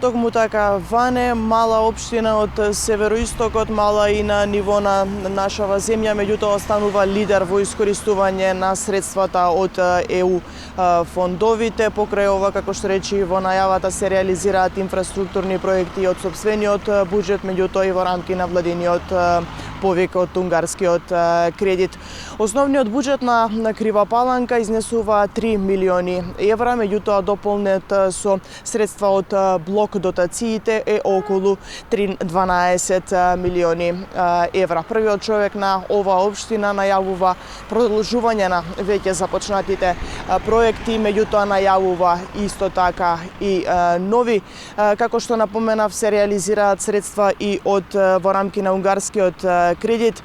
токму така Ване, мала општина од североистокот, мала и на ниво на нашава земја, меѓутоа станува лидер во искористување на средствата од ЕУ фондовите. Покрај ова, како што речи во најавата, се реализираат инфраструктурни проекти од сопствениот буџет, меѓутоа и во рамки на владиниот повик од унгарскиот кредит. Основниот буџет на Крива Паланка изнесува 3 милиони евра, меѓутоа дополнет со средства од блок дотациите е околу 12 милиони евра. Првиот човек на ова општина најавува продолжување на веќе започнатите проекти, меѓутоа најавува исто така и нови. Како што напоменав, се реализираат средства и во рамки на унгарскиот кредит.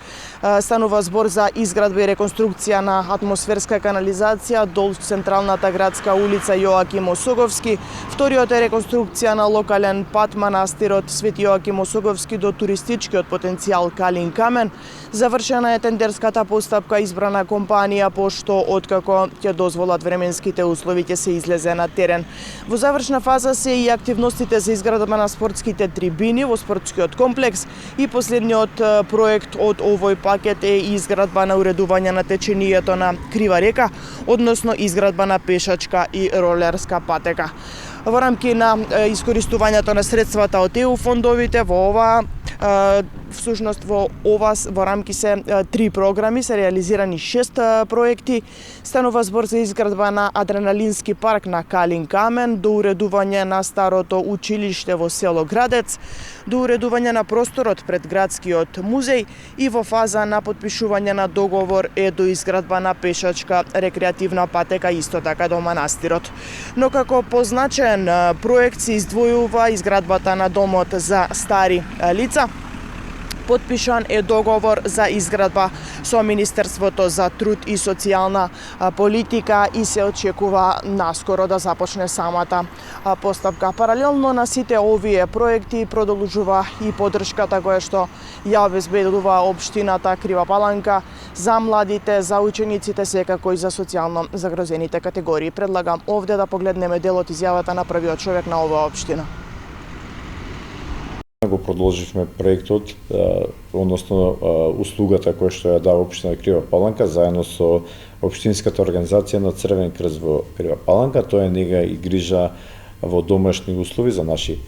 Станува збор за изградба и реконструкција на атмосферска канализација до централната градска улица Јоаким Осоговски. Вториот е реконструкција на локален пат манастирот Свети Јоаким Осоговски до туристичкиот потенцијал Калин Камен. Завршена е тендерската постапка, избрана компанија, пошто откако ќе дозволат временските услови ќе се излезе на терен. Во завршна фаза се и активностите за изградба на спортските трибини во спортскиот комплекс и последниот проект од овој пакет е изградба на уредување на течението на Крива река, односно изградба на пешачка и ролерска патека. Во рамки на искористувањето на средствата од ЕУ фондовите, во рамки се 3 програми, се реализирани 6 проекти. Станува збор за изградба на адреналински парк на Калин Камен, до уредување на старото училиште во село Градец, до уредување на просторот пред градскиот музеј и во фаза на потпишување на договор е до изградба на пешачка рекреативна патека исто така до манастирот. Но како позначен проект се издвојува изградбата на домот за стари лица. Потпишан е договор за изградба со Министерството за труд и социјална политика и се очекува наскоро да започне самата постапка. Паралелно на сите овие проекти продолжува и поддршката која што ја обезбедува општината Крива Паланка за младите, за учениците, секако и за социјално загрозените категории. Предлагам овде да погледнеме дел од изјавата на првиот човек на оваа општина. Го продолживме проектот, односно услугата која што ја дава општина Крива Паланка заедно со општинската организација на Црвен крст во Крива Паланка. Тоа е нега и грижа во домашни услови за наши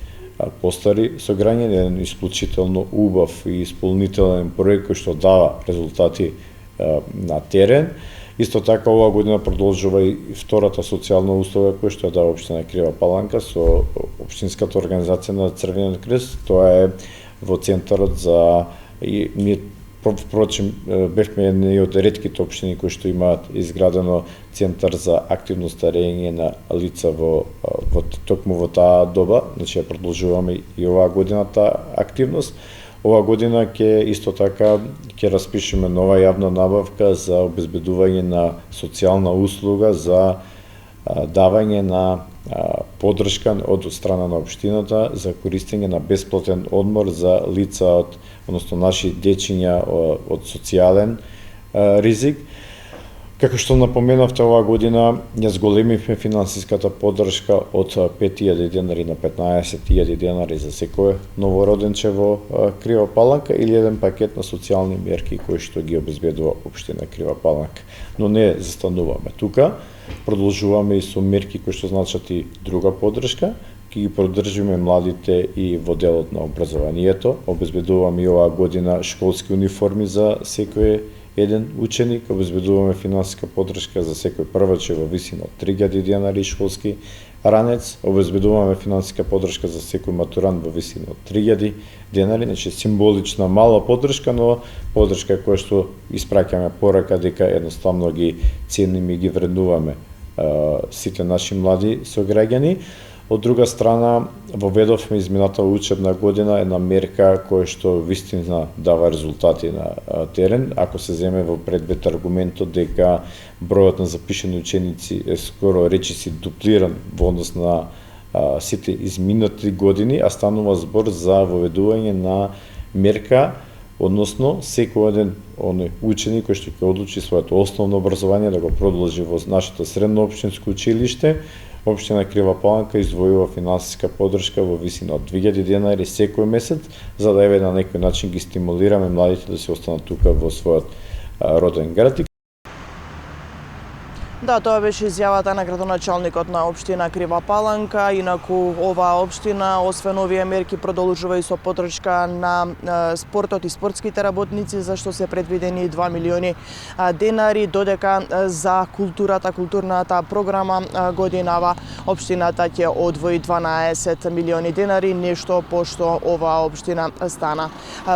постари сограѓани, еден исклучително убав и исполнителен проект кој што дава резултати на терен. Исто така оваа година продолжува и втората социјална услуга која што ја дава општина Крива Паланка со општинската организација на Црвениот крест. Тоа е во центарот за ние впрочем бевме едни од ретките општини кои што имаат изградено центар за активно старење на лица токму во таа доба. Значи ја продолжуваме и оваа година таа активност. Ова година исто така ќе распишеме нова јавна набавка за обезбедување на социјална услуга за давање на поддршка од страна на општината за користење на бесплатен одмор за лица односно наши дечиња од социјален ризик. Како што напоменавте, оваа година ја зголемивме финансиската поддршка од 5.000 денари на 15.000 денари за секој новороденче во Крива Паланка или еден пакет на социјални мерки кои што ги обезбедува општина Крива Паланка. Но не застануваме тука, продолжуваме и со мерки кои што значат и друга поддршка, ќе ги поддржиме младите и во делот на образованието, обезбедуваме и оваа година школски униформи за секој еден ученик, обезбедуваме финансиска поддршка за секој прваче во висина од 3.000 денари школски ранец, обезбедуваме финансиска поддршка за секој матурант во висина од 3.000 денари, значи символична мала поддршка, но поддршка која што испраќаме порака дека едноставно ги цениме и ги вреднуваме сите наши млади сограѓани. Од друга страна, воведовме измината учебна година една мерка која што вистина дава резултати на терен. Ако се земе во предвид аргументот дека бројот на запишани ученици е скоро речиси дуплиран во однос на сите изминати години, а станува збор за воведување на мерка, односно секој еден ученик кој што ќе одлучи своето основно образование да го продолжи во нашето средно општинско училиште, Општина Крива Паланка издвојува финансиска поддршка во висина од 2000 денари секој месец, за да еве на некој начин ги стимулираме младите да се останат тука во својот роден град. Да, тоа беше изјавата на градоначалникот на општина Крива Паланка. Инаку оваа општина, освен овие мерки, продолжува и со поддршка на спортот и спортските работници, за што се предвидени 2 милиони денари, додека за културната програма годинава општината ќе одвои 12 милиони денари, нешто пошто оваа општина стана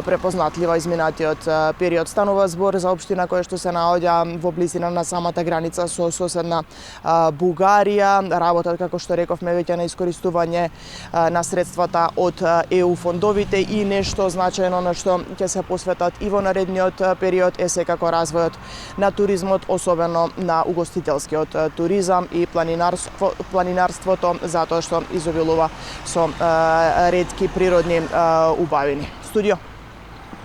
препознатлива изминатиот период. Станува збор за општина која што се наоѓа во близина на самата граница со соседна Бугарија. Работат, како што рековме, веќе на искористување на средствата од ЕУ фондовите и нешто значајно на што ќе се посветат и во наредниот период е секако развојот на туризмот, особено на угостителскиот туризам и планинарството, затоа што изобилува со ретки природни убавини. Студио.